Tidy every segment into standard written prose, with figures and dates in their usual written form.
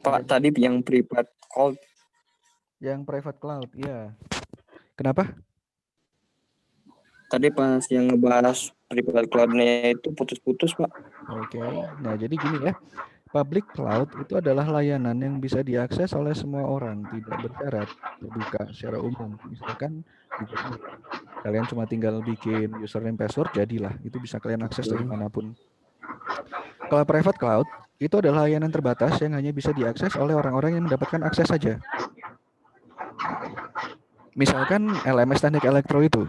Pak, tadi yang private cloud. Yang private cloud, ya. Kenapa? Tadi pas yang ngebahas private cloud-nya itu putus-putus, Pak. Oke. Nah, jadi gini ya. Public cloud itu adalah layanan yang bisa diakses oleh semua orang, tidak bersyarat, terbuka secara umum. Misalkan Google Meet. Kalian cuma tinggal bikin username password, jadilah. Itu bisa kalian akses dari manapun. Kalau private cloud, itu adalah layanan terbatas yang hanya bisa diakses oleh orang-orang yang mendapatkan akses saja. Misalkan LMS Teknik Elektro itu,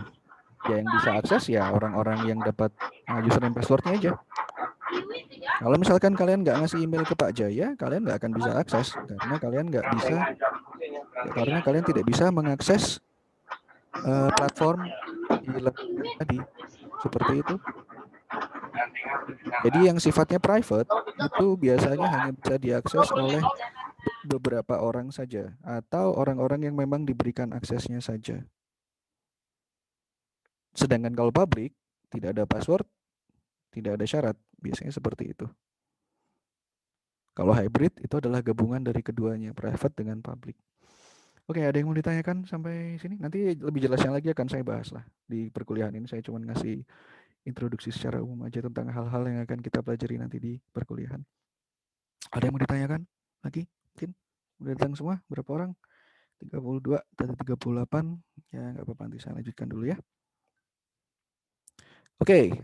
ya yang bisa akses ya orang-orang yang dapat username passwordnya aja. Kalau misalkan kalian nggak ngasih email ke Pak Jaya, kalian nggak akan bisa akses karena kalian tidak bisa mengakses platform di tadi seperti itu. Jadi yang sifatnya private itu biasanya hanya bisa diakses oleh beberapa orang saja atau orang-orang yang memang diberikan aksesnya saja. Sedangkan kalau public tidak ada password, tidak ada syarat, biasanya seperti itu. Kalau hybrid itu adalah gabungan dari keduanya, private dengan public. Oke, ada yang mau ditanyakan sampai sini? Nanti lebih jelasnya lagi akan saya bahas lah di perkuliahan ini. Saya cuma ngasih introduksi secara umum aja tentang hal-hal yang akan kita pelajari nanti di perkuliahan. Ada yang mau ditanyakan lagi? Mungkin udah datang semua? Berapa orang? 32 dari 38. Ya, nggak apa-apa, nanti saya lanjutkan dulu ya. Oke,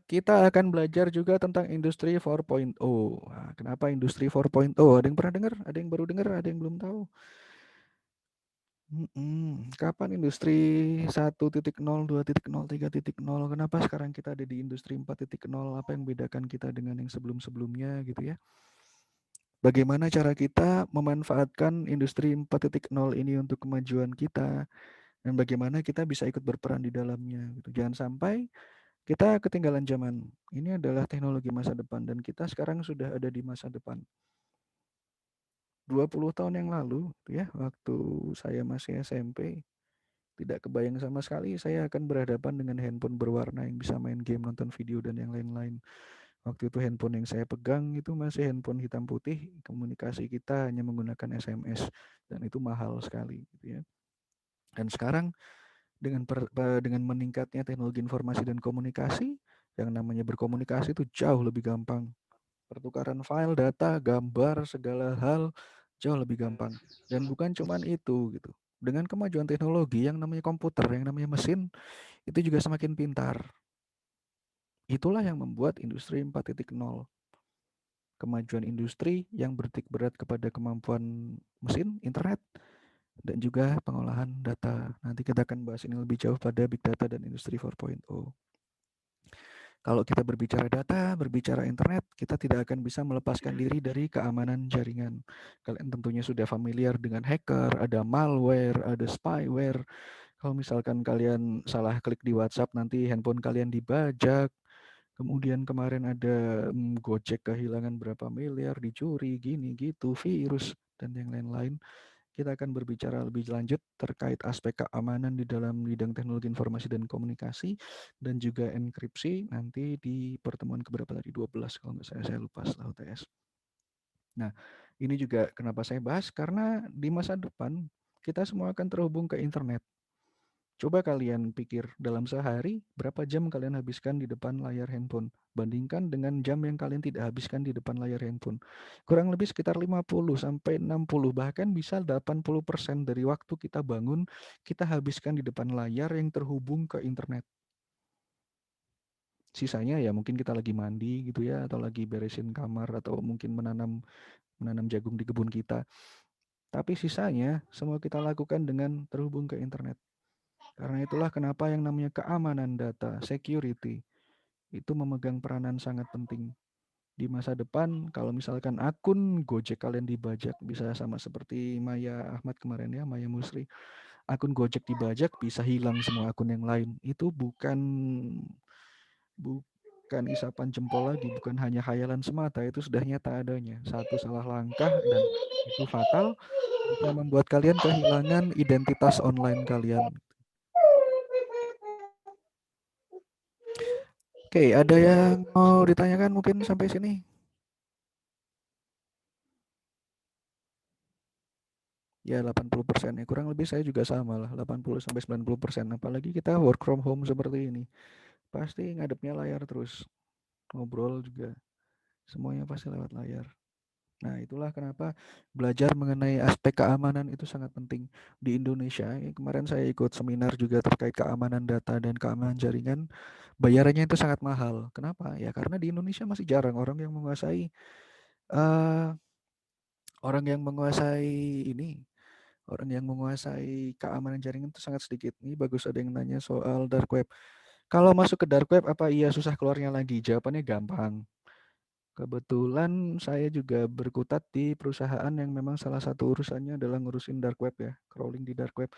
kita akan belajar juga tentang industri 4.0. Nah, kenapa industri 4.0? Ada yang pernah dengar? Ada yang baru dengar? Ada yang belum tahu? Kapan industri 1.0, 2.0, 3.0? Kenapa sekarang kita ada di industri 4.0? Apa yang membedakan kita dengan yang sebelum-sebelumnya gitu ya? Bagaimana cara kita memanfaatkan industri 4.0 ini untuk kemajuan kita? Dan bagaimana kita bisa ikut berperan di dalamnya gitu. Jangan sampai kita ketinggalan zaman. Ini adalah teknologi masa depan dan kita sekarang sudah ada di masa depan. 20 tahun yang lalu ya, waktu saya masih SMP, tidak kebayang sama sekali saya akan berhadapan dengan handphone berwarna yang bisa main game, nonton video dan yang lain-lain. Waktu itu handphone yang saya pegang itu masih handphone hitam putih, komunikasi kita hanya menggunakan SMS dan itu mahal sekali gitu ya. Dan sekarang dengan meningkatnya teknologi informasi dan komunikasi, yang namanya berkomunikasi itu jauh lebih gampang. Pertukaran file, data, gambar, segala hal jauh lebih gampang. Dan bukan cuman itu gitu. Dengan kemajuan teknologi yang namanya komputer, yang namanya mesin, itu juga semakin pintar. Itulah yang membuat industri 4.0. Kemajuan industri yang bertitik berat kepada kemampuan mesin, internet, dan juga pengolahan data. Nanti kita akan bahas ini lebih jauh pada Big Data dan Industri 4.0. Kalau kita berbicara data, berbicara internet, kita tidak akan bisa melepaskan diri dari keamanan jaringan. Kalian tentunya sudah familiar dengan hacker, ada malware, ada spyware. Kalau misalkan kalian salah klik di WhatsApp, nanti handphone kalian dibajak. Kemudian kemarin ada Gojek kehilangan berapa miliar, dicuri, gini, gitu, virus, dan yang lain-lain. Kita akan berbicara lebih lanjut terkait aspek keamanan di dalam bidang teknologi informasi dan komunikasi dan juga enkripsi nanti di pertemuan keberapa tadi 12 kalau nggak saya lupa setelah UTS. Nah, ini juga kenapa saya bahas karena di masa depan kita semua akan terhubung ke internet. Coba kalian pikir dalam sehari berapa jam kalian habiskan di depan layar handphone. Bandingkan dengan jam yang kalian tidak habiskan di depan layar handphone. Kurang lebih sekitar 50 sampai 60 bahkan bisa 80% dari waktu kita bangun kita habiskan di depan layar yang terhubung ke internet. Sisanya ya mungkin kita lagi mandi gitu ya atau lagi beresin kamar atau mungkin menanam jagung di kebun kita. Tapi sisanya semua kita lakukan dengan terhubung ke internet. Karena itulah kenapa yang namanya keamanan data, security, itu memegang peranan sangat penting. Di masa depan, kalau misalkan akun Gojek kalian dibajak, bisa sama seperti Maya Ahmad kemarin ya, Maya Musri. Akun Gojek dibajak, bisa hilang semua akun yang lain. Itu bukan isapan jempol lagi, bukan hanya khayalan semata, itu sudah nyata adanya. Satu salah langkah dan itu fatal, bisa membuat kalian kehilangan identitas online kalian. Oke, ada yang mau ditanyakan mungkin sampai sini? Ya 80% ya, kurang lebih saya juga sama lah, 80-90%. Apalagi kita work from home seperti ini, pasti ngadepnya layar terus, ngobrol juga semuanya pasti lewat layar. Nah, itulah kenapa belajar mengenai aspek keamanan itu sangat penting di Indonesia. Kemarin saya ikut seminar juga terkait keamanan data dan keamanan jaringan. Bayarannya itu sangat mahal. Kenapa? Ya karena di Indonesia masih jarang eh orang yang menguasai ini, orang yang menguasai keamanan jaringan itu sangat sedikit. Ini bagus ada yang nanya soal dark web. Kalau masuk ke dark web apa iya susah keluarnya lagi? Jawabannya gampang. Kebetulan saya juga berkutat di perusahaan yang memang salah satu urusannya adalah ngurusin dark web ya, crawling di dark web.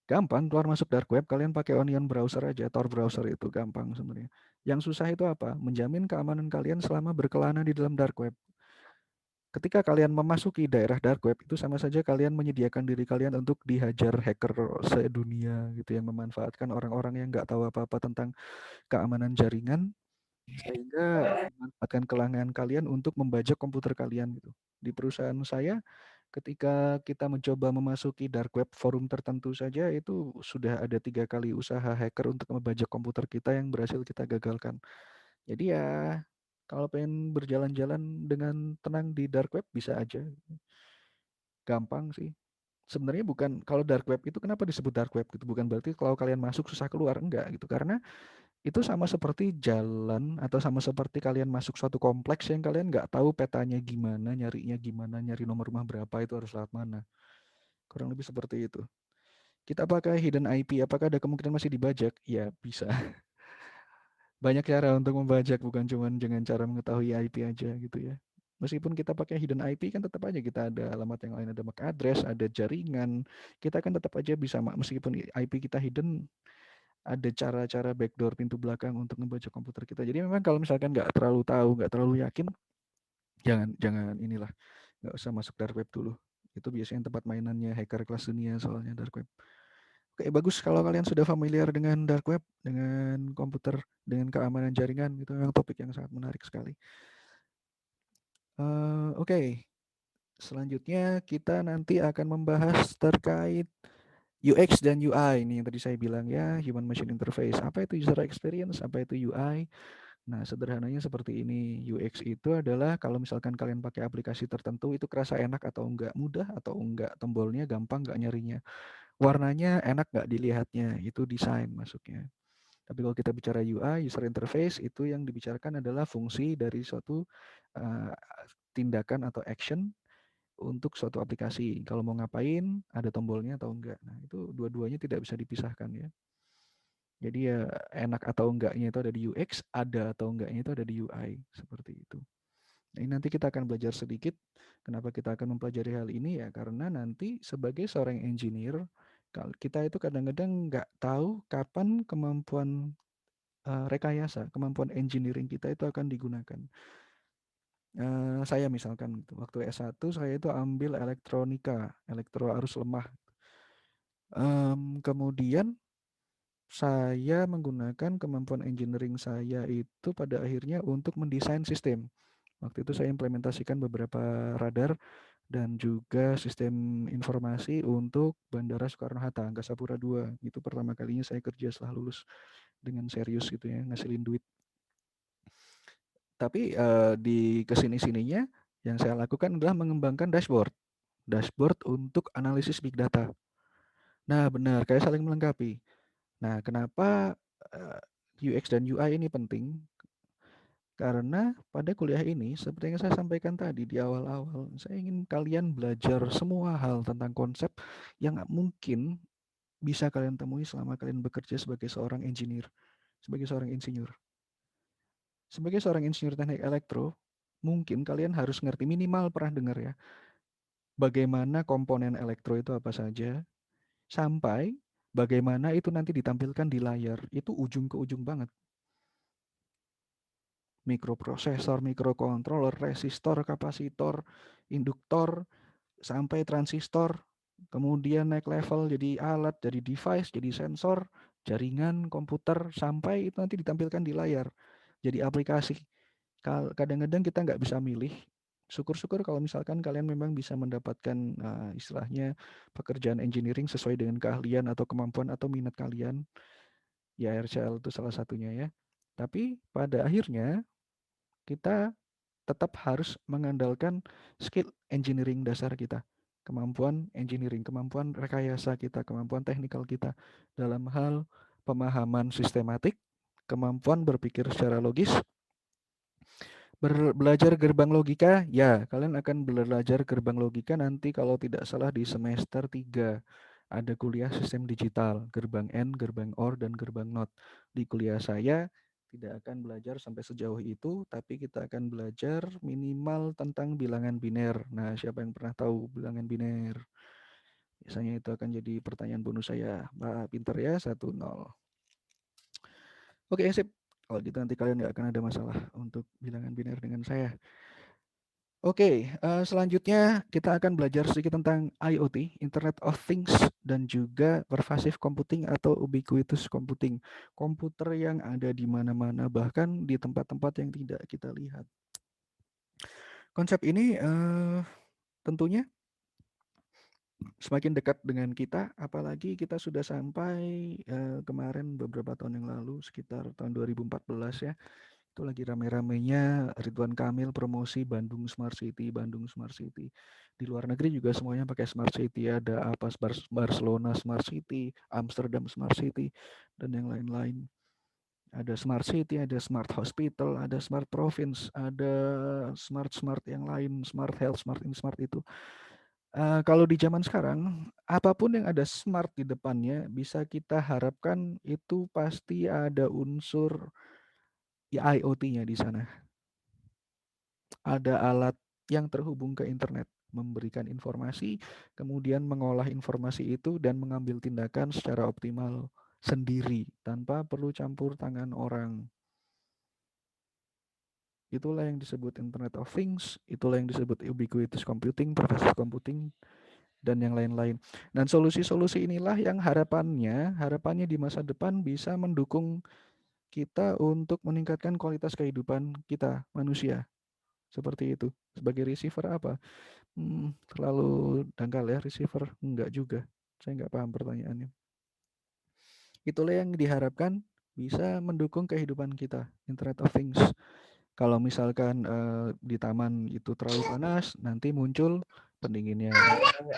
Gampang keluar masuk dark web, kalian pakai Onion browser aja, Tor browser itu gampang sebenarnya. Yang susah itu apa? Menjamin keamanan kalian selama berkelana di dalam dark web. Ketika kalian memasuki daerah dark web itu sama saja kalian menyediakan diri kalian untuk dihajar hacker sedunia gitu yang memanfaatkan orang-orang yang nggak tahu apa-apa tentang keamanan jaringan sehingga memanfaatkan kelalaian kalian untuk membajak komputer kalian gitu. Di perusahaan saya, ketika kita mencoba memasuki dark web forum tertentu saja itu sudah ada 3 kali usaha hacker untuk membajak komputer kita yang berhasil kita gagalkan. Jadi ya kalau pengen berjalan-jalan dengan tenang di dark web bisa aja, gampang sih. Sebenarnya bukan kalau dark web itu kenapa disebut dark web gitu, bukan berarti kalau kalian masuk susah keluar, enggak gitu. Karena itu sama seperti jalan atau sama seperti kalian masuk suatu kompleks yang kalian nggak tahu petanya gimana, nyarinya gimana, nyari nomor rumah berapa itu harus lewat mana. Kurang lebih seperti itu. Kita pakai hidden IP, apakah ada kemungkinan masih dibajak? Ya bisa. Banyak cara untuk membajak, bukan cuma dengan cara mengetahui IP aja gitu ya. Meskipun kita pakai hidden IP kan tetap aja kita ada alamat yang lain, ada MAC address, ada jaringan. Kita kan tetap aja bisa, meskipun IP kita hidden, ada cara-cara backdoor pintu belakang untuk ngebaca komputer kita. Jadi memang kalau misalkan nggak terlalu tahu, nggak terlalu yakin, jangan jangan inilah, nggak usah masuk dark web dulu. Itu biasanya tempat mainannya hacker kelas dunia soalnya dark web. Oke, bagus kalau kalian sudah familiar dengan dark web, dengan komputer, dengan keamanan jaringan, itu memang topik yang sangat menarik sekali. Oke, selanjutnya kita nanti akan membahas terkait UX dan UI ini yang tadi saya bilang ya, Human Machine Interface. Apa itu user experience, apa itu UI? Nah, sederhananya seperti ini. UX itu adalah kalau misalkan kalian pakai aplikasi tertentu itu kerasa enak atau enggak, mudah atau enggak, tombolnya gampang enggak nyarinya, warnanya enak enggak dilihatnya, itu desain masuknya. Tapi kalau kita bicara UI, user interface, itu yang dibicarakan adalah fungsi dari suatu uh, tindakan atau action untuk suatu aplikasi. Kalau mau ngapain, ada tombolnya atau enggak. Nah, itu dua-duanya tidak bisa dipisahkan ya. Jadi ya enak atau enggaknya itu ada di UX, ada atau enggaknya itu ada di UI, seperti itu. Nah, ini nanti kita akan belajar sedikit. Kenapa kita akan mempelajari hal ini ya? Karena nanti sebagai seorang engineer, kita itu kadang-kadang nggak tahu kapan kemampuan rekayasa, kemampuan engineering kita itu akan digunakan. Saya misalkan gitu, waktu S1 saya itu ambil elektronika, elektro arus lemah. Kemudian saya menggunakan kemampuan engineering saya itu pada akhirnya untuk mendesain sistem. Waktu itu saya implementasikan beberapa radar dan juga sistem informasi untuk Bandara Soekarno-Hatta, Angkasa Pura II. Itu pertama kalinya saya kerja setelah lulus dengan serius gitu ya, ngasilin duit. Tapi di kesini-sininya yang saya lakukan adalah mengembangkan dashboard. Dashboard untuk analisis big data. Nah benar, kayak saling melengkapi. Nah kenapa UX dan UI ini penting? Karena pada kuliah ini, seperti yang saya sampaikan tadi di awal-awal, saya ingin kalian belajar semua hal tentang konsep yang mungkin bisa kalian temui selama kalian bekerja sebagai seorang engineer, sebagai seorang insinyur. Sebagai seorang insinyur teknik elektro, mungkin kalian harus ngerti, minimal pernah dengar ya, bagaimana komponen elektro itu apa saja, sampai bagaimana itu nanti ditampilkan di layar. Itu ujung ke ujung banget. Mikroprosesor, mikrokontroller, resistor, kapasitor, induktor, sampai transistor, kemudian naik level jadi alat, jadi device, jadi sensor, jaringan, komputer, sampai itu nanti ditampilkan di layar, jadi aplikasi. Kadang-kadang kita nggak bisa milih Syukur-syukur kalau misalkan kalian memang bisa mendapatkan istilahnya pekerjaan engineering sesuai dengan keahlian atau kemampuan atau minat kalian. Ya RCL itu salah satunya ya. Tapi pada akhirnya kita tetap harus mengandalkan skill engineering dasar kita. Kemampuan engineering, kemampuan rekayasa kita, kemampuan teknikal kita dalam hal pemahaman sistematik, kemampuan berpikir secara logis, belajar gerbang logika, ya kalian akan belajar gerbang logika nanti kalau tidak salah di semester 3. Ada kuliah sistem digital, gerbang AND, gerbang OR, dan gerbang NOT. Di kuliah saya tidak akan belajar sampai sejauh itu, tapi kita akan belajar minimal tentang bilangan biner. Nah, siapa yang pernah tahu bilangan biner? Biasanya itu akan jadi pertanyaan bonus saya. Pak, pinter ya, 1-0. Oke, sip. Kalau gitu nanti kalian nggak akan ada masalah untuk bilangan biner dengan saya. Oke, selanjutnya kita akan belajar sedikit tentang IoT, Internet of Things, dan juga pervasive computing atau ubiquitous computing. Komputer yang ada di mana-mana, bahkan di tempat-tempat yang tidak kita lihat. Konsep ini tentunya semakin dekat dengan kita, apalagi kita sudah sampai kemarin beberapa tahun yang lalu, sekitar tahun 2014 ya, itu lagi rame-ramenya Ridwan Kamil promosi Bandung Smart City, Bandung Smart City. Di luar negeri juga semuanya pakai Smart City, ada apa Barcelona Smart City, Amsterdam Smart City, dan yang lain-lain. Ada Smart City, ada Smart Hospital, ada Smart Province, ada Smart yang lain, Smart Health, Smart ini, Smart itu. Kalau di zaman sekarang, apapun yang ada smart di depannya, bisa kita harapkan itu pasti ada unsur IoT-nya di sana. Ada alat yang terhubung ke internet, memberikan informasi, kemudian mengolah informasi itu dan mengambil tindakan secara optimal sendiri tanpa perlu campur tangan orang. Itulah yang disebut Internet of Things, itulah yang disebut ubiquitous computing, pervasive computing, dan yang lain-lain. Dan solusi-solusi inilah yang harapannya di masa depan bisa mendukung kita untuk meningkatkan kualitas kehidupan kita, manusia. Seperti itu. Sebagai receiver apa? Terlalu dangkal ya receiver. Enggak juga. Saya enggak paham pertanyaannya. Itulah yang diharapkan bisa mendukung kehidupan kita. Internet of Things. Kalau misalkan di taman itu terlalu panas, nanti muncul pendinginnya.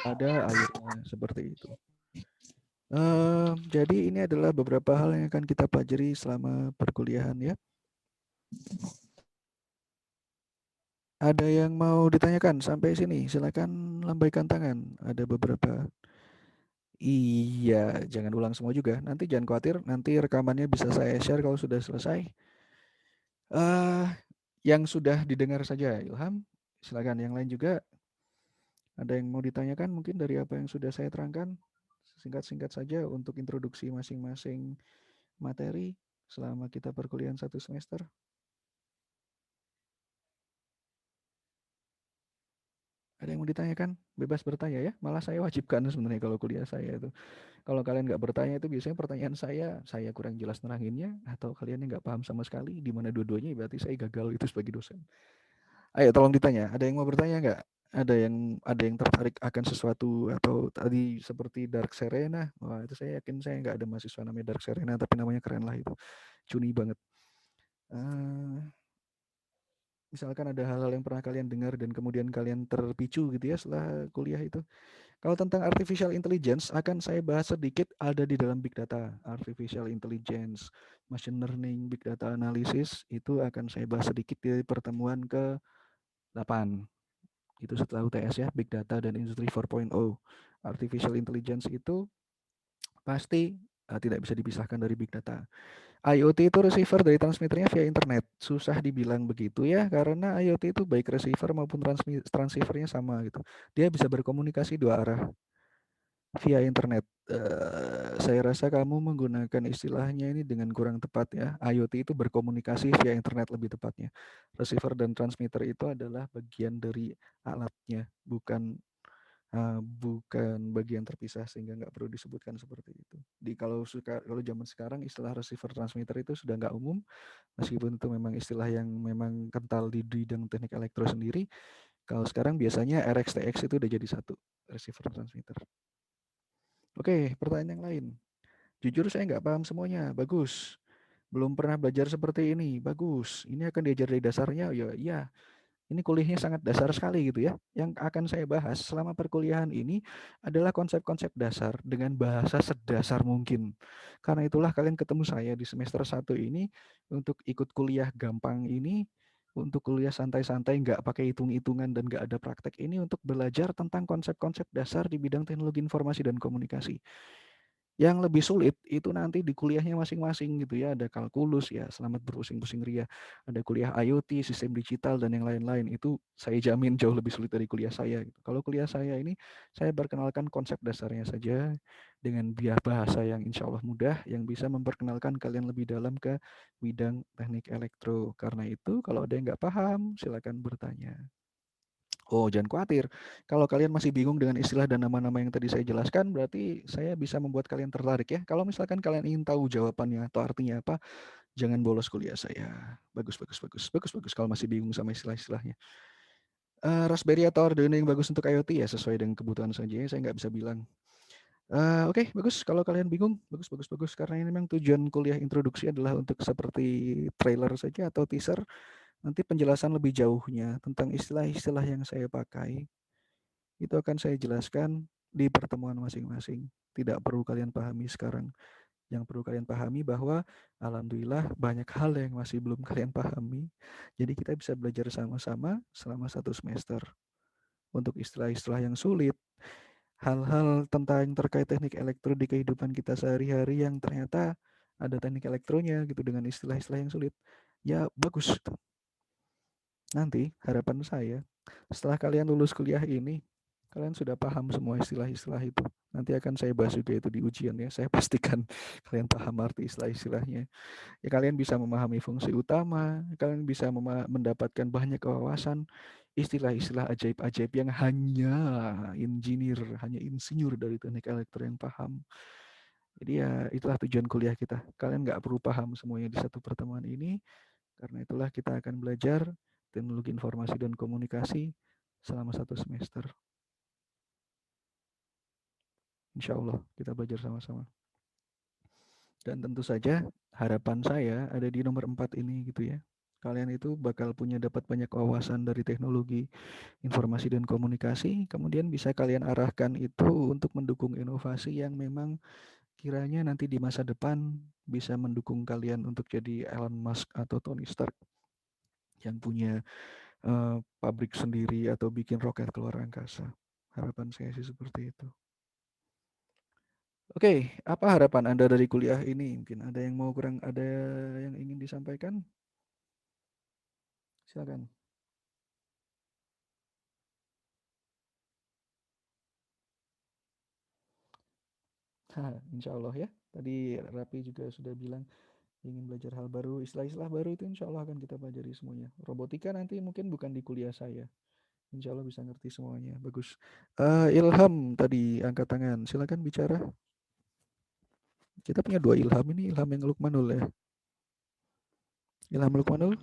Ada airnya seperti itu. Jadi ini adalah beberapa hal yang akan kita pelajari selama perkuliahan ya. Ada yang mau ditanyakan sampai sini? Silakan lambaikan tangan. Ada beberapa. Iya, jangan ulang semua juga. Nanti jangan khawatir, nanti rekamannya bisa saya share kalau sudah selesai. Yang sudah didengar saja, Ilham. Silakan yang lain juga. Ada yang mau ditanyakan mungkin dari apa yang sudah saya terangkan? Singkat-singkat saja untuk introduksi masing-masing materi selama kita perkuliahan 1 semester. Ada yang mau ditanyakan? Bebas bertanya ya. Malah saya wajibkan sebenarnya kalau kuliah saya itu. Kalau kalian nggak bertanya itu biasanya pertanyaan saya kurang jelas neranginnya, atau kalian yang nggak paham sama sekali, di mana dua-duanya berarti saya gagal itu sebagai dosen. Ayo tolong ditanya. Ada yang mau bertanya nggak? Ada yang tertarik akan sesuatu atau tadi seperti Dark Serena? Wah itu saya yakin saya nggak ada mahasiswa namanya Dark Serena, tapi namanya keren lah itu. Cuni banget. Misalkan ada hal-hal yang pernah kalian dengar dan kemudian kalian terpicu gitu ya setelah kuliah itu. Kalau tentang artificial intelligence akan saya bahas sedikit, ada di dalam big data. Artificial intelligence, machine learning, big data analysis itu akan saya bahas sedikit di pertemuan ke-8. Itu setelah UTS ya, big data dan industri 4.0. Artificial intelligence itu pasti tidak bisa dipisahkan dari big data. IoT itu receiver dari transmitternya via internet. Susah dibilang begitu ya, karena IoT itu baik receiver maupun transceivernya sama gitu. Dia bisa berkomunikasi dua arah via internet. Saya rasa kamu menggunakan istilahnya ini dengan kurang tepat ya. IoT itu berkomunikasi via internet lebih tepatnya. Receiver dan transmitter itu adalah bagian dari alatnya, bukan bagian terpisah, sehingga nggak perlu disebutkan seperti itu. Kalau zaman sekarang istilah receiver transmitter itu sudah nggak umum, meskipun itu memang istilah yang memang kental di bidang teknik elektro sendiri. Kalau sekarang biasanya RxTX itu udah jadi satu, receiver transmitter. Oke, pertanyaan yang lain. Jujur saya nggak paham semuanya, bagus. Belum pernah belajar seperti ini, bagus. Ini akan diajar dari dasarnya, ya iya. Ini kuliahnya sangat dasar sekali gitu ya. Yang akan saya bahas selama perkuliahan ini adalah konsep-konsep dasar dengan bahasa sedasar mungkin. Karena itulah kalian ketemu saya di semester 1 ini untuk ikut kuliah gampang ini, untuk kuliah santai-santai, nggak pakai hitung-hitungan dan nggak ada praktek ini untuk belajar tentang konsep-konsep dasar di bidang teknologi informasi dan komunikasi. Yang lebih sulit itu nanti di kuliahnya masing-masing gitu ya, ada kalkulus ya, selamat berpusing-pusing ria, ada kuliah IoT, sistem digital dan yang lain-lain. Itu saya jamin jauh lebih sulit dari kuliah saya gitu. Kalau kuliah saya ini saya perkenalkan konsep dasarnya saja dengan bahasa yang insya Allah mudah yang bisa memperkenalkan kalian lebih dalam ke bidang teknik elektro. Karena itu kalau ada yang nggak paham silakan bertanya. Oh, jangan khawatir. Kalau kalian masih bingung dengan istilah dan nama-nama yang tadi saya jelaskan, berarti saya bisa membuat kalian tertarik ya. Kalau misalkan kalian ingin tahu jawabannya atau artinya apa, jangan bolos kuliah saya. Bagus, bagus, bagus. Bagus, bagus kalau masih bingung sama istilah-istilahnya. Raspberry atau Arduino yang bagus untuk IoT ya sesuai dengan kebutuhan saja. Saya nggak bisa bilang. Oke, bagus. Kalau kalian bingung, bagus, bagus, bagus. Karena ini memang tujuan kuliah introduksi adalah untuk seperti trailer saja atau teaser. Nanti penjelasan lebih jauhnya tentang istilah-istilah yang saya pakai itu akan saya jelaskan di pertemuan masing-masing. Tidak perlu kalian pahami sekarang. Yang perlu kalian pahami bahwa alhamdulillah banyak hal yang masih belum kalian pahami. Jadi kita bisa belajar sama-sama selama 1 semester. Untuk istilah-istilah yang sulit, hal-hal tentang terkait teknik elektro di kehidupan kita sehari-hari yang ternyata ada teknik elektronya gitu dengan istilah-istilah yang sulit. Ya bagus. Nanti harapan saya setelah kalian lulus kuliah ini, kalian sudah paham semua istilah-istilah itu. Nanti akan saya bahas juga itu di ujian ya. Saya pastikan kalian paham arti istilah-istilahnya. Ya kalian bisa memahami fungsi utama, kalian bisa mendapatkan banyak wawasan istilah-istilah ajaib-ajaib yang hanya hanya insinyur dari teknik elektro yang paham. Jadi ya itulah tujuan kuliah kita. Kalian nggak perlu paham semuanya di satu pertemuan ini. Karena itulah kita akan belajar teknologi informasi dan komunikasi selama 1 semester. Insya Allah kita belajar sama-sama. Dan tentu saja harapan saya ada di nomor 4 ini gitu ya. Kalian itu bakal dapat banyak wawasan dari teknologi informasi dan komunikasi. Kemudian bisa kalian arahkan itu untuk mendukung inovasi yang memang kiranya nanti di masa depan bisa mendukung kalian untuk jadi Elon Musk atau Tony Stark yang punya pabrik sendiri atau bikin roket keluar angkasa. Harapan saya sih seperti itu. Oke, apa harapan Anda dari kuliah ini? Mungkin ada yang ada yang ingin disampaikan? Silakan. Insya Allah ya. Tadi Rapi juga sudah bilang ingin belajar hal baru, istilah-istilah baru itu insya Allah akan kita pelajari semuanya. Robotika nanti mungkin bukan di kuliah saya. Insya Allah bisa ngerti semuanya. Bagus. Ilham tadi angkat tangan. Silakan bicara. Kita punya 2 Ilham ini. Ilham yang Lukmanul ya. Ilham Lukmanul.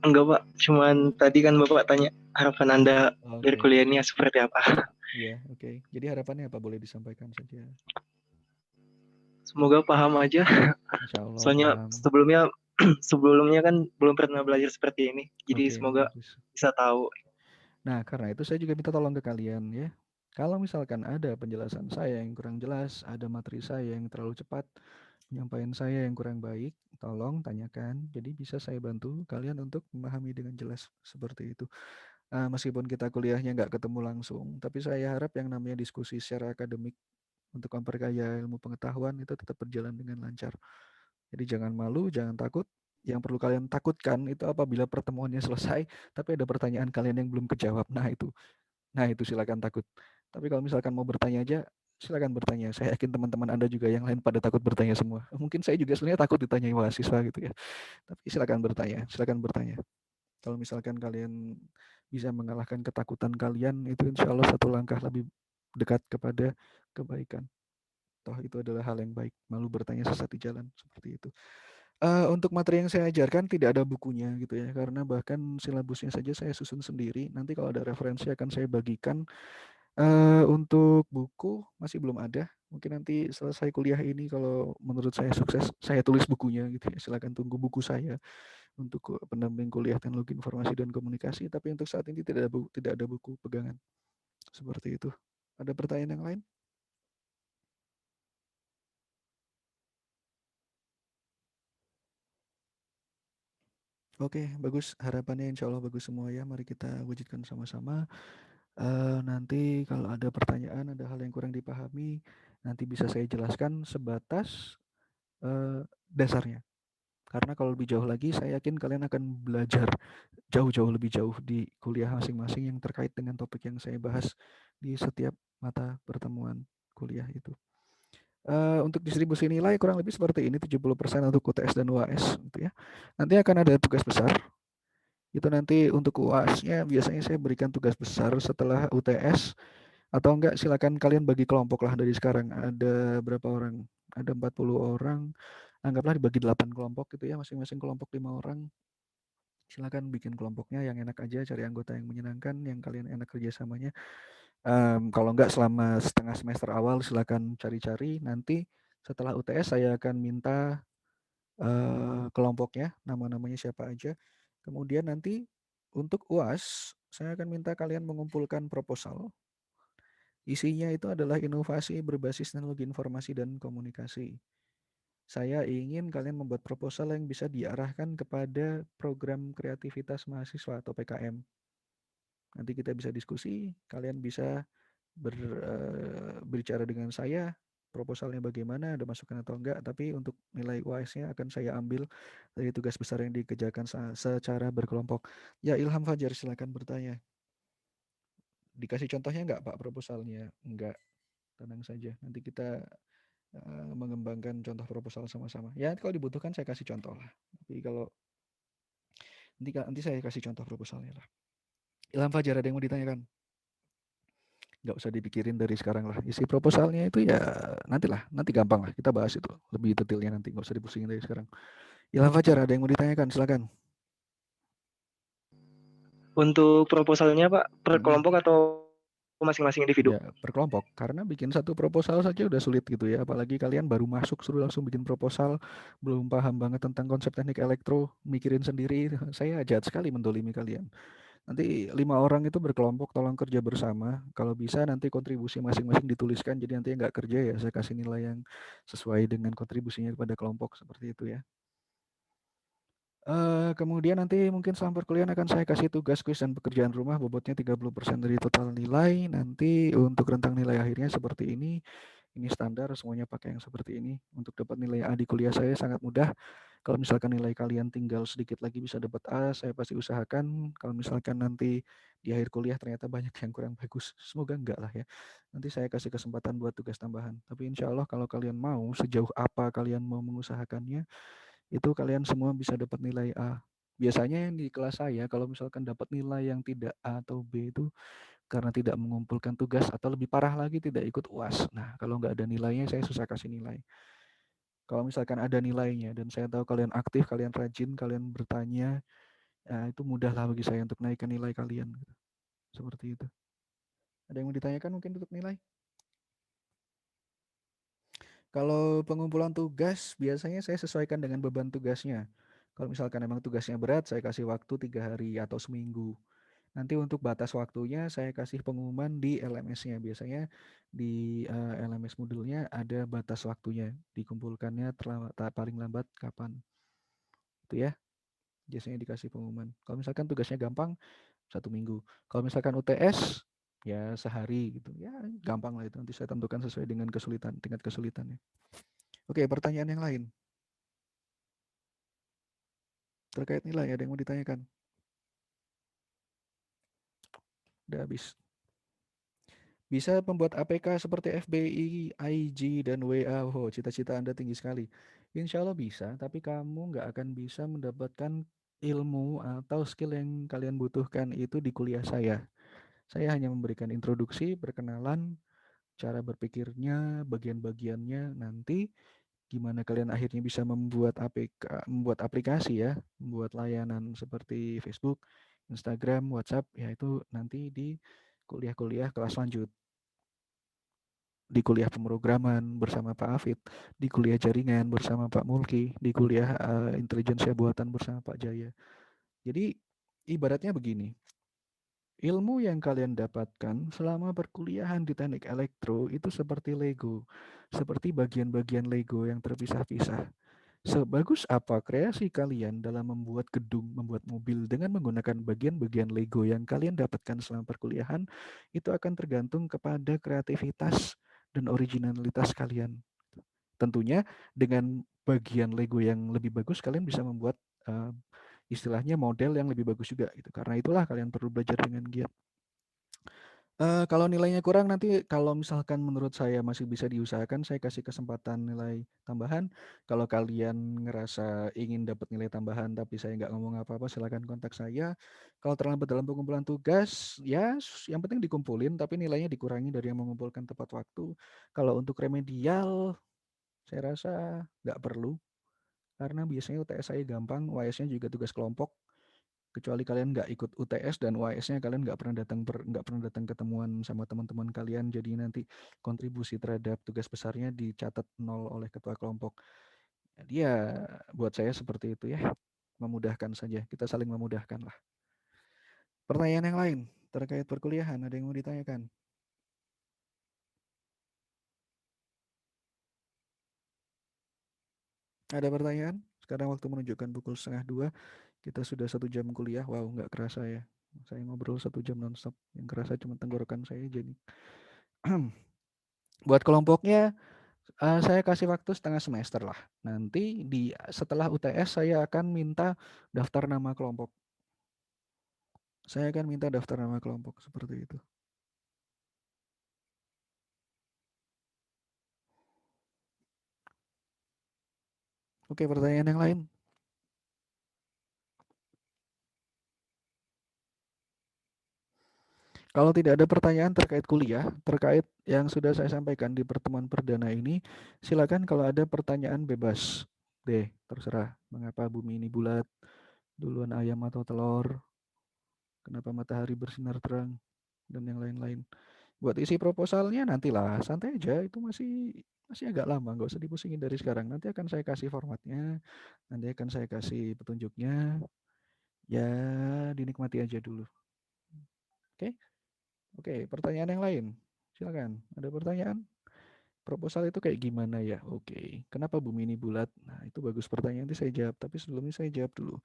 Enggak Pak, cuman tadi kan Bapak tanya harapan Anda dari Oke. kuliah ini seperti apa. Iya, oke. Jadi harapannya apa? Boleh disampaikan saja. Semoga paham aja. Insya Allah Soalnya paham. sebelumnya kan belum pernah belajar seperti ini. Jadi Oke, semoga bagus. bisa tahu. Nah, karena itu saya juga minta tolong ke kalian ya. Kalau misalkan ada penjelasan saya yang kurang jelas, ada materi saya yang terlalu cepat, penyampaian saya yang kurang baik, tolong tanyakan. Jadi bisa saya bantu kalian untuk memahami dengan jelas seperti itu. Meskipun kita kuliahnya nggak ketemu langsung, tapi saya harap yang namanya diskusi secara akademik untuk memperkaya ilmu pengetahuan itu tetap berjalan dengan lancar. Jadi jangan malu, jangan takut. Yang perlu kalian takutkan itu apabila pertemuannya selesai, tapi ada pertanyaan kalian yang belum kejawab. Nah itu silakan takut. Tapi kalau misalkan mau bertanya aja, silakan bertanya. Saya yakin teman-teman Anda juga yang lain pada takut bertanya semua. Mungkin saya juga sebenarnya takut ditanyai mahasiswa gitu ya. Tapi silakan bertanya, silakan bertanya. Kalau misalkan kalian bisa mengalahkan ketakutan kalian, itu insya Allah satu langkah lebih dekat kepada kebaikan. Toh itu adalah hal yang baik. Malu bertanya sesat di jalan seperti itu. Untuk materi yang saya ajarkan tidak ada bukunya gitu ya, karena bahkan silabusnya saja saya susun sendiri. Nanti kalau ada referensi akan saya bagikan. Untuk buku masih belum ada. Mungkin nanti selesai kuliah ini kalau menurut saya sukses, saya tulis bukunya gitu ya. Silakan tunggu buku saya untuk pendamping kuliah Teknologi Informasi dan Komunikasi. Tapi untuk saat ini tidak ada buku pegangan seperti itu. Ada pertanyaan yang lain? Oke, bagus. Harapannya insya Allah bagus semua ya. Mari kita wujudkan sama-sama. Nanti kalau ada pertanyaan, ada hal yang kurang dipahami, nanti bisa saya jelaskan sebatas dasarnya. Karena kalau lebih jauh lagi, saya yakin kalian akan belajar jauh-jauh lebih jauh di kuliah masing-masing yang terkait dengan topik yang saya bahas di setiap mata pertemuan kuliah itu. Untuk distribusi nilai kurang lebih seperti ini, 70% untuk UTS dan UAS gitu ya. Nanti akan ada tugas besar. Itu nanti untuk UAS-nya biasanya saya berikan tugas besar setelah UTS, atau enggak silakan kalian bagi kelompok lah dari sekarang. Ada berapa orang? Ada 40 orang. Anggaplah dibagi 8 kelompok gitu ya, masing-masing kelompok 5 orang. Silakan bikin kelompoknya yang enak aja, cari anggota yang menyenangkan, yang kalian enak kerjasamanya. Kalau enggak selama setengah semester awal silakan cari-cari. Nanti setelah UTS saya akan minta kelompoknya, nama-namanya siapa aja. Kemudian nanti untuk UAS, saya akan minta kalian mengumpulkan proposal. Isinya itu adalah inovasi berbasis teknologi informasi dan komunikasi. Saya ingin kalian membuat proposal yang bisa diarahkan kepada program kreativitas mahasiswa atau PKM. Nanti kita bisa diskusi, kalian bisa berbicara dengan saya, proposalnya bagaimana, ada masukan atau enggak, tapi untuk nilai UAS-nya akan saya ambil dari tugas besar yang dikerjakan secara berkelompok. Ya, Ilham Fajar, silakan bertanya. Dikasih contohnya enggak Pak proposalnya? Enggak, tenang saja. Nanti kita mengembangkan contoh proposal sama-sama. Ya, kalau dibutuhkan saya kasih contoh lah. Tapi kalau nanti saya kasih contoh proposalnya lah. Ilham Fajar, ada yang mau ditanyakan? Nggak usah dipikirin dari sekarang lah. Isi proposalnya itu ya nantilah, nanti gampang lah. Kita bahas itu lebih detailnya nanti. Nggak usah dipusingin dari sekarang. Ilham Fajar, ada yang mau ditanyakan? Silakan. Untuk proposalnya Pak, per Mm-mm. kelompok atau masing-masing individu? Ya, berkelompok. Karena bikin satu proposal saja udah sulit gitu ya. Apalagi kalian baru masuk suruh langsung bikin proposal, belum paham banget tentang konsep teknik elektro, mikirin sendiri. Saya jahat sekali mendolimi kalian. Nanti 5 orang itu berkelompok, tolong kerja bersama. Kalau bisa nanti kontribusi masing-masing dituliskan. Jadi nanti nggak kerja ya saya kasih nilai yang sesuai dengan kontribusinya kepada kelompok seperti itu ya. Kemudian nanti mungkin selama perkuliahan akan saya kasih tugas kuis dan pekerjaan rumah bobotnya 30% dari total nilai. Nanti untuk rentang nilai akhirnya seperti ini. Ini standar, semuanya pakai yang seperti ini. Untuk dapat nilai A di kuliah saya sangat mudah. Kalau misalkan nilai kalian tinggal sedikit lagi bisa dapat A, saya pasti usahakan. Kalau misalkan nanti di akhir kuliah ternyata banyak yang kurang bagus, semoga enggak lah ya. Nanti saya kasih kesempatan buat tugas tambahan. Tapi insya Allah kalau kalian mau, sejauh apa kalian mau mengusahakannya, itu kalian semua bisa dapat nilai A. Biasanya yang di kelas saya, kalau misalkan dapat nilai yang tidak A atau B itu karena tidak mengumpulkan tugas atau lebih parah lagi tidak ikut UAS. Nah, kalau nggak ada nilainya saya susah kasih nilai. Kalau misalkan ada nilainya dan saya tahu kalian aktif, kalian rajin, kalian bertanya, ya itu mudah lah bagi saya untuk naikkan nilai kalian. Gitu. Seperti itu. Ada yang mau ditanyakan mungkin untuk nilai? Kalau pengumpulan tugas, biasanya saya sesuaikan dengan beban tugasnya. Kalau misalkan memang tugasnya berat, saya kasih waktu 3 hari atau seminggu. Nanti untuk batas waktunya saya kasih pengumuman di LMS-nya. Biasanya di LMS Moodle-nya ada batas waktunya. Dikumpulkannya paling lambat kapan. Itu ya, biasanya dikasih pengumuman. Kalau misalkan tugasnya gampang, 1 minggu. Kalau misalkan UTS, ya sehari gitu. Ya gampang lah itu. Nanti saya tentukan sesuai dengan kesulitan, tingkat kesulitannya. Oke, pertanyaan yang lain. Terkait nilai, ada yang mau ditanyakan? Udah habis. Bisa membuat APK seperti FBI, IG, dan WA. Oh, cita-cita Anda tinggi sekali. Insya Allah bisa, tapi kamu nggak akan bisa mendapatkan ilmu atau skill yang kalian butuhkan itu di kuliah saya. Saya hanya memberikan introduksi, perkenalan, cara berpikirnya, bagian-bagiannya nanti. gimana kalian akhirnya bisa membuat aplikasi ya, membuat layanan seperti Facebook, Instagram, WhatsApp, ya itu nanti di kuliah-kuliah kelas lanjut. Di kuliah pemrograman bersama Pak Afid, di kuliah jaringan bersama Pak Mulki, di kuliah intelijensia buatan bersama Pak Jaya. Jadi ibaratnya begini, ilmu yang kalian dapatkan selama perkuliahan di teknik elektro itu seperti Lego, seperti bagian-bagian Lego yang terpisah-pisah. Sebagus apa kreasi kalian dalam membuat gedung, membuat mobil dengan menggunakan bagian-bagian Lego yang kalian dapatkan selama perkuliahan, itu akan tergantung kepada kreativitas dan originalitas kalian. Tentunya dengan bagian Lego yang lebih bagus, kalian bisa membuat istilahnya model yang lebih bagus juga gitu. Karena itulah kalian perlu belajar dengan giat. Kalau nilainya kurang nanti kalau misalkan menurut saya masih bisa diusahakan, saya kasih kesempatan nilai tambahan. Kalau kalian ngerasa ingin dapat nilai tambahan tapi saya nggak ngomong apa-apa, silakan kontak saya. Kalau terlambat dalam pengumpulan tugas, ya yang penting dikumpulin tapi nilainya dikurangi dari yang mengumpulkan tepat waktu. Kalau untuk remedial, saya rasa nggak perlu karena biasanya UTS saya gampang, UAS-nya juga tugas kelompok. Kecuali kalian nggak ikut UTS dan UAS-nya kalian nggak pernah datang ketemuan sama teman-teman kalian, jadi nanti kontribusi terhadap tugas besarnya dicatat 0 oleh ketua kelompok. Jadi ya buat saya seperti itu ya, memudahkan saja, kita saling memudahkan lah. Pertanyaan yang lain terkait perkuliahan, ada yang mau ditanyakan? Ada pertanyaan? Sekarang waktu menunjukkan pukul 1:30, kita sudah 1 jam kuliah. Wow, nggak kerasa ya. Saya ngobrol 1 jam nonstop. Yang kerasa cuma tenggorokan saya jadi. Buat kelompoknya, saya kasih waktu setengah semester lah. Nanti setelah UTS saya akan minta daftar nama kelompok. Saya akan minta daftar nama kelompok seperti itu. Oke, pertanyaan yang lain? Kalau tidak ada pertanyaan terkait kuliah, terkait yang sudah saya sampaikan di pertemuan perdana ini, silakan kalau ada pertanyaan bebas deh, terserah. Mengapa bumi ini bulat? Duluan ayam atau telur? Kenapa matahari bersinar terang? Dan yang lain-lain. Buat isi proposalnya nantilah, santai aja, itu masih agak lama, nggak usah dipusingin dari sekarang. Nanti akan saya kasih formatnya, nanti akan saya kasih petunjuknya, ya dinikmati aja dulu. Oke? Oke, pertanyaan yang lain. Silakan, ada pertanyaan? Proposal itu kayak gimana ya? Oke, kenapa bumi ini bulat? Nah, itu bagus pertanyaan, nanti saya jawab, tapi sebelumnya saya jawab dulu.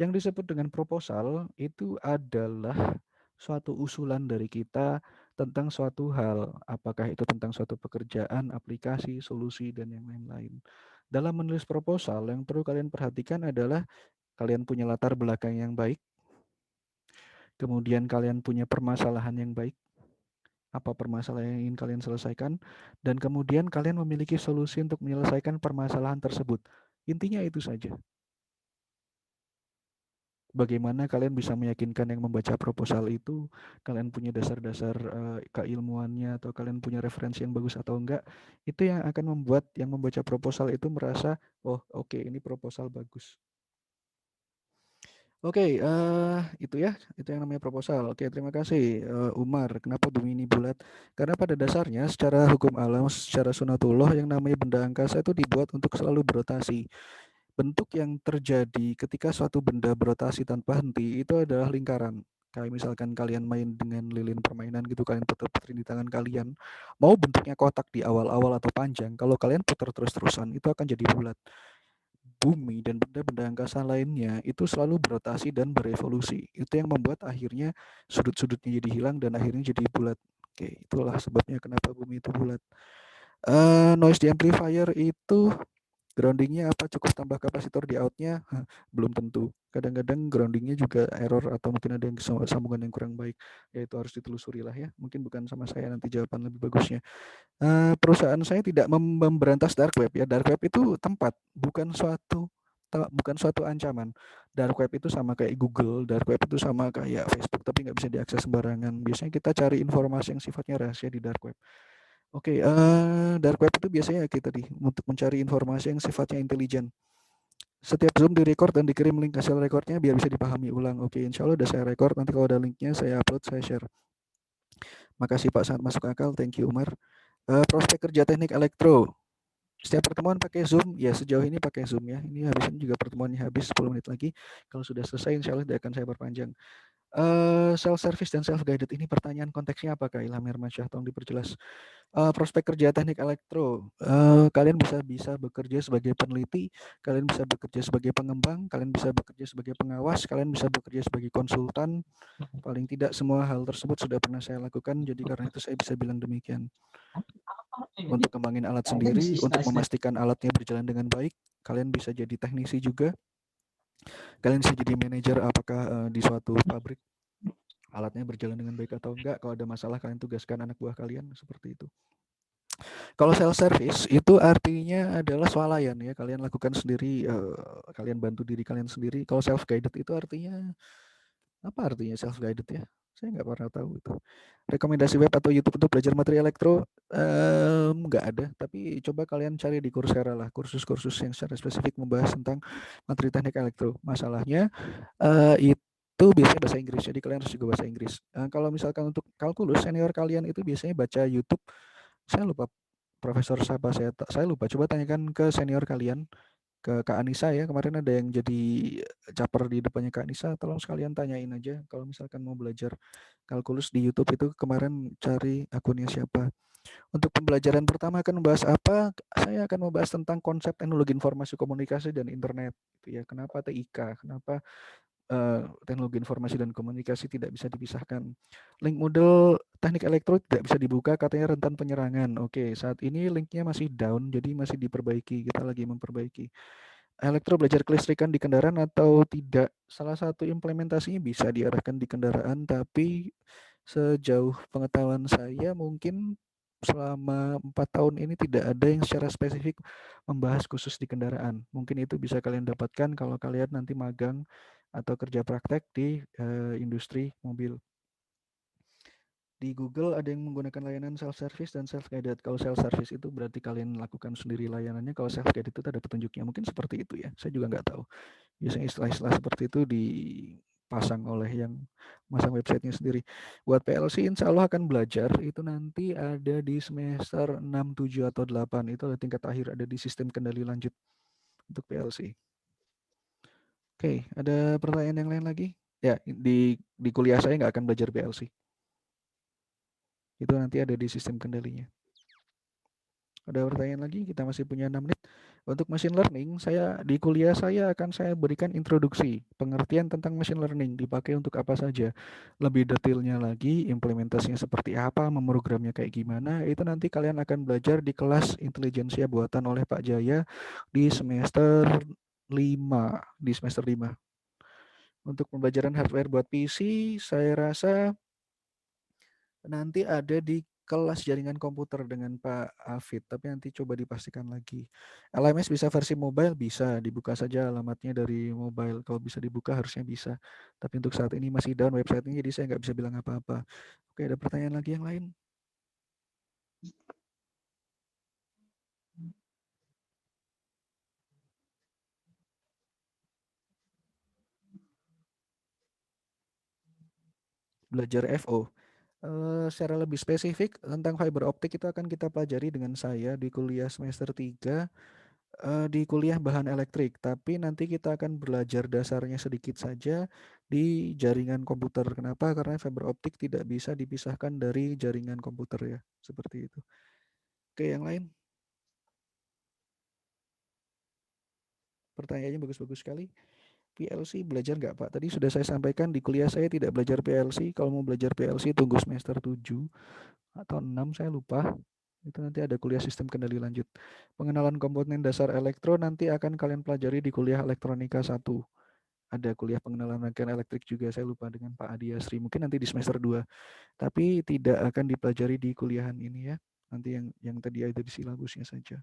Yang disebut dengan proposal itu adalah suatu usulan dari kita tentang suatu hal, apakah itu tentang suatu pekerjaan, aplikasi, solusi, dan yang lain-lain. Dalam menulis proposal, yang perlu kalian perhatikan adalah kalian punya latar belakang yang baik, kemudian kalian punya permasalahan yang baik, apa permasalahan yang ingin kalian selesaikan, dan kemudian kalian memiliki solusi untuk menyelesaikan permasalahan tersebut. Intinya itu saja. Bagaimana kalian bisa meyakinkan yang membaca proposal itu, kalian punya dasar-dasar keilmuannya atau kalian punya referensi yang bagus atau enggak, itu yang akan membuat yang membaca proposal itu merasa, oh oke, ini proposal bagus. Oke, itu ya, itu yang namanya proposal. Oke, terima kasih Umar. Kenapa bumi ini bulat? Karena pada dasarnya secara hukum alam, secara sunatullah yang namanya benda angkasa itu dibuat untuk selalu berotasi. Bentuk yang terjadi ketika suatu benda berotasi tanpa henti itu adalah lingkaran. Kayak misalkan kalian main dengan lilin permainan gitu, kalian putar-puterin di tangan kalian. Mau bentuknya kotak di awal-awal atau panjang, kalau kalian putar terus-terusan itu akan jadi bulat. Bumi dan benda-benda angkasa lainnya itu selalu berotasi dan berevolusi. Itu yang membuat akhirnya sudut-sudutnya jadi hilang dan akhirnya jadi bulat. Oke, itulah sebabnya kenapa bumi itu bulat. Noise di amplifier itu groundingnya apa, cukup tambah kapasitor di outnya? Belum tentu. Kadang-kadang groundingnya juga error atau mungkin ada yang sambungan yang kurang baik. Ya itu harus ditelusuri lah ya. Mungkin bukan sama saya nanti jawaban lebih bagusnya. Perusahaan saya tidak memberantas dark web ya. Dark web itu tempat, bukan suatu ancaman. Dark web itu sama kayak Google, dark web itu sama kayak Facebook, tapi nggak bisa diakses sembarangan. Biasanya kita cari informasi yang sifatnya rahasia di dark web. Oke, dark web itu biasanya kita untuk mencari informasi yang sifatnya intelijen. Setiap Zoom direcord dan dikirim link hasil recordnya biar bisa dipahami ulang. Oke, insya Allah udah saya record. Nanti kalau ada linknya saya upload, saya share. Makasih Pak, sangat masuk akal. Thank you Umar. Prospek kerja teknik elektro. Setiap pertemuan pakai Zoom, ya sejauh ini pakai Zoom ya. Ini habis ini juga pertemuannya habis 10 menit lagi. Kalau sudah selesai, insya Allah akan saya perpanjang. Self service dan self guided ini pertanyaan konteksnya apakah Ilham Hermansyah? Tolong diperjelas. Prospek kerja teknik elektro, kalian bisa bekerja sebagai peneliti, kalian bisa bekerja sebagai pengembang, kalian bisa bekerja sebagai pengawas, kalian bisa bekerja sebagai konsultan. Paling tidak semua hal tersebut sudah pernah saya lakukan, jadi karena itu saya bisa bilang demikian. Untuk kembangin alat sendiri, untuk memastikan alatnya berjalan dengan baik, kalian bisa jadi teknisi juga. Kalian bisa jadi manajer apakah di suatu pabrik alatnya berjalan dengan baik atau enggak. Kalau ada masalah kalian tugaskan anak buah kalian, seperti itu. Kalau self service itu artinya adalah swalayan ya, kalian lakukan sendiri, kalian bantu diri kalian sendiri. Kalau self guided itu artinya apa artinya self guided ya? Saya nggak pernah tahu itu. Rekomendasi web atau YouTube untuk belajar materi elektro nggak ada, tapi coba kalian cari di Coursera lah, kursus-kursus yang secara spesifik membahas tentang materi teknik elektro. Masalahnya itu biasanya bahasa Inggris, jadi kalian harus juga bahasa Inggris. Kalau misalkan untuk kalkulus, senior kalian itu biasanya baca YouTube. Saya lupa profesor siapa, saya lupa. Coba tanyakan ke senior kalian, ke Kak Anissa ya. Kemarin ada yang jadi caper di depannya Kak Anissa. Tolong sekalian tanyain aja kalau misalkan mau belajar kalkulus di YouTube itu kemarin cari akunnya siapa. Untuk pembelajaran pertama akan membahas apa? Saya akan membahas tentang konsep teknologi informasi komunikasi dan internet. Gitu ya. Kenapa TIK? Kenapa teknologi informasi dan komunikasi tidak bisa dipisahkan. Link model teknik elektro tidak bisa dibuka, katanya rentan penyerangan. Oke, saat ini linknya masih down, jadi masih diperbaiki. Kita lagi memperbaiki. Elektro belajar kelistrikan di kendaraan atau tidak? Salah satu implementasinya bisa diarahkan di kendaraan, tapi sejauh pengetahuan saya mungkin selama 4 tahun ini tidak ada yang secara spesifik membahas khusus di kendaraan. Mungkin itu bisa kalian dapatkan kalau kalian nanti magang atau kerja praktek di industri mobil. Di Google ada yang menggunakan layanan self service dan self guided. Kalau self service itu berarti kalian lakukan sendiri layanannya. Kalau self guided itu ada petunjuknya. Mungkin seperti itu ya. Saya juga nggak tahu. Biasanya istilah-istilah seperti itu dipasang oleh yang masang websitenya sendiri. Buat PLC insya Allah akan belajar itu nanti ada di semester 6, 7, atau 8. Itu ada tingkat akhir, ada di sistem kendali lanjut untuk PLC. Oke, ada pertanyaan yang lain lagi? Ya, di kuliah saya nggak akan belajar PLC. Itu nanti ada di sistem kendalinya. Ada pertanyaan lagi? Kita masih punya 6 menit. Untuk machine learning, di kuliah saya akan saya berikan introduksi, pengertian tentang machine learning, dipakai untuk apa saja. Lebih detailnya lagi, implementasinya seperti apa, memprogramnya kayak gimana, itu nanti kalian akan belajar di kelas intelijensia buatan oleh Pak Jaya di semester 5. Untuk pembelajaran hardware buat PC, saya rasa nanti ada di kelas jaringan komputer dengan Pak Afid, tapi nanti coba dipastikan lagi. LMS bisa versi mobile? Bisa, dibuka saja alamatnya dari mobile. Kalau bisa dibuka harusnya bisa. Tapi untuk saat ini masih down websitenya, jadi saya nggak bisa bilang apa-apa. Oke, ada pertanyaan lagi yang lain? Belajar FO. Secara lebih spesifik tentang fiber optik itu akan kita pelajari dengan saya di kuliah semester 3, di kuliah bahan elektrik, tapi nanti kita akan belajar dasarnya sedikit saja di jaringan komputer. Kenapa? Karena fiber optik tidak bisa dipisahkan dari jaringan komputer ya, seperti itu. Oke, yang lain? Pertanyaannya bagus-bagus sekali. PLC belajar nggak Pak? Tadi sudah saya sampaikan di kuliah saya tidak belajar PLC. Kalau mau belajar PLC tunggu semester 7 atau 6, saya lupa. Itu nanti ada kuliah sistem kendali lanjut. Pengenalan komponen dasar elektro nanti akan kalian pelajari di kuliah elektronika 1. Ada kuliah pengenalan rangkaian elektrik juga, saya lupa, dengan Pak Adi Asri. Mungkin nanti di semester 2. Tapi tidak akan dipelajari di kuliahan ini ya. Nanti yang tadi ada di silabusnya saja.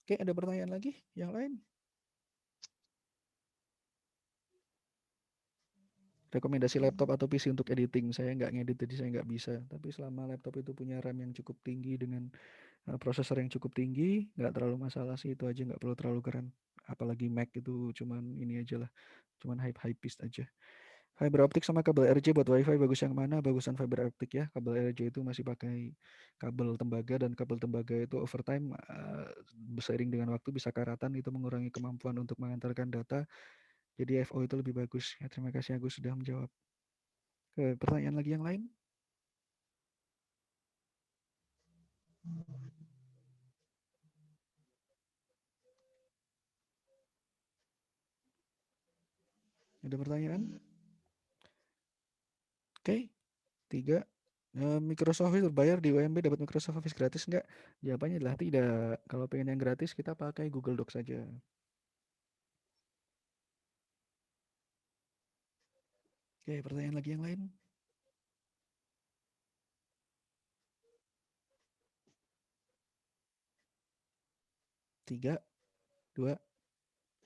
Oke, ada pertanyaan lagi? Yang lain? rekomendasi laptop atau PC untuk editing. Saya nggak ngedit, jadi saya nggak bisa. Tapi selama laptop itu punya RAM yang cukup tinggi dengan prosesor yang cukup tinggi, nggak terlalu masalah sih, itu aja, nggak perlu terlalu keren. Apalagi Mac itu cuman ini aja lah, cuman high pist aja. Fiber optik sama kabel RJ buat WiFi bagus yang mana? Bagusan fiber optik ya. Kabel RJ itu masih pakai kabel tembaga, dan kabel tembaga itu overtime seiring dengan waktu bisa karatan, itu mengurangi kemampuan untuk mengantarkan data. Jadi FO itu lebih bagus. Ya, terima kasih Agus sudah menjawab. Pertanyaan lagi yang lain? Ada pertanyaan? Oke, 3. Microsoft Office berbayar, di UMB dapat Microsoft Office gratis nggak? Jawabannya adalah tidak. Kalau pengen yang gratis, kita pakai Google Docs saja. Oke, pertanyaan lagi yang lain? 3, 2,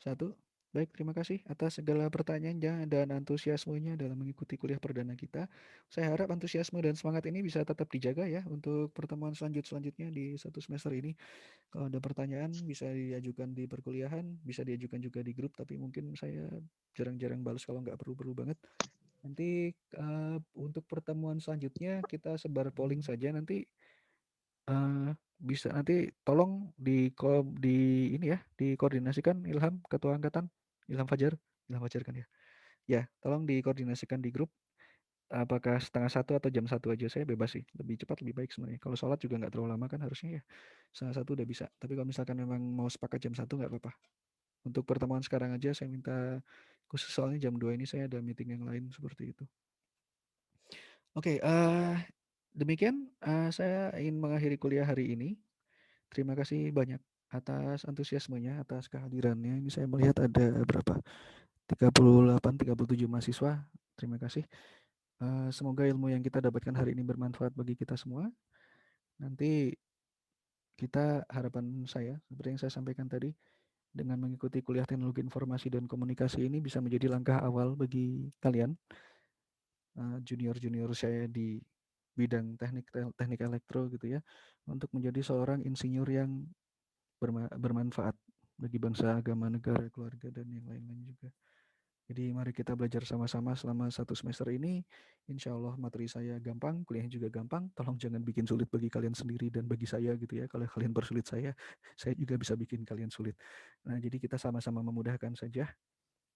1. Baik, terima kasih atas segala pertanyaannya dan antusiasmenya dalam mengikuti kuliah perdana kita. Saya harap antusiasme dan semangat ini bisa tetap dijaga ya untuk pertemuan selanjutnya di 1 semester ini. Kalau ada pertanyaan bisa diajukan di perkuliahan, bisa diajukan juga di grup, tapi mungkin saya jarang-jarang balas kalau nggak perlu-perlu banget. Nanti untuk pertemuan selanjutnya kita sebar polling saja nanti. Bisa nanti tolong di ini ya, dikoordinasikan Ilham, ketua angkatan, Ilham Fajar kan ya. Ya, tolong dikoordinasikan di grup. Apakah 12:30 atau jam 1 aja, saya bebas sih. Lebih cepat lebih baik sebenarnya. Kalau sholat juga nggak terlalu lama kan harusnya ya. 1:30 udah bisa. Tapi kalau misalkan memang mau sepakat jam 1 nggak apa-apa. Untuk pertemuan sekarang aja saya minta khusus, soalnya jam 2 ini saya ada meeting yang lain seperti itu. Oke, demikian saya ingin mengakhiri kuliah hari ini. Terima kasih banyak atas antusiasmenya, atas kehadirannya. Ini saya melihat ada berapa? 38, 37 mahasiswa. Terima kasih. Semoga ilmu yang kita dapatkan hari ini bermanfaat bagi kita semua. Nanti kita, harapan saya, seperti yang saya sampaikan tadi, dengan mengikuti kuliah teknologi informasi dan komunikasi ini bisa menjadi langkah awal bagi kalian, junior-junior saya di bidang teknik elektro gitu ya, untuk menjadi seorang insinyur yang bermanfaat bagi bangsa, agama, negara, keluarga, dan yang lain-lain juga. Jadi mari kita belajar sama-sama selama 1 semester ini. Insya Allah materi saya gampang, kuliahnya juga gampang. Tolong jangan bikin sulit bagi kalian sendiri dan bagi saya gitu ya. Kalau kalian persulit saya juga bisa bikin kalian sulit. Nah, jadi kita sama-sama memudahkan saja.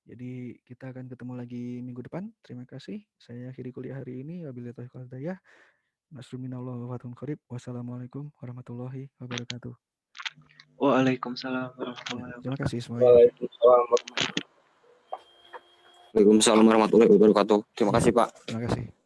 Jadi kita akan ketemu lagi minggu depan. Terima kasih. Saya akhiri kuliah hari ini. Wabillahi taufiq wal hidayah. Nasruminallah wa fatun qarib. Wassalamualaikum warahmatullahi wabarakatuh. Waalaikumsalam warahmatullahi Terima wabarakatuh. kasih semuanya. Waalaikumsalam warahmatullahi wabarakatuh. Terima kasih, Pak. Terima kasih.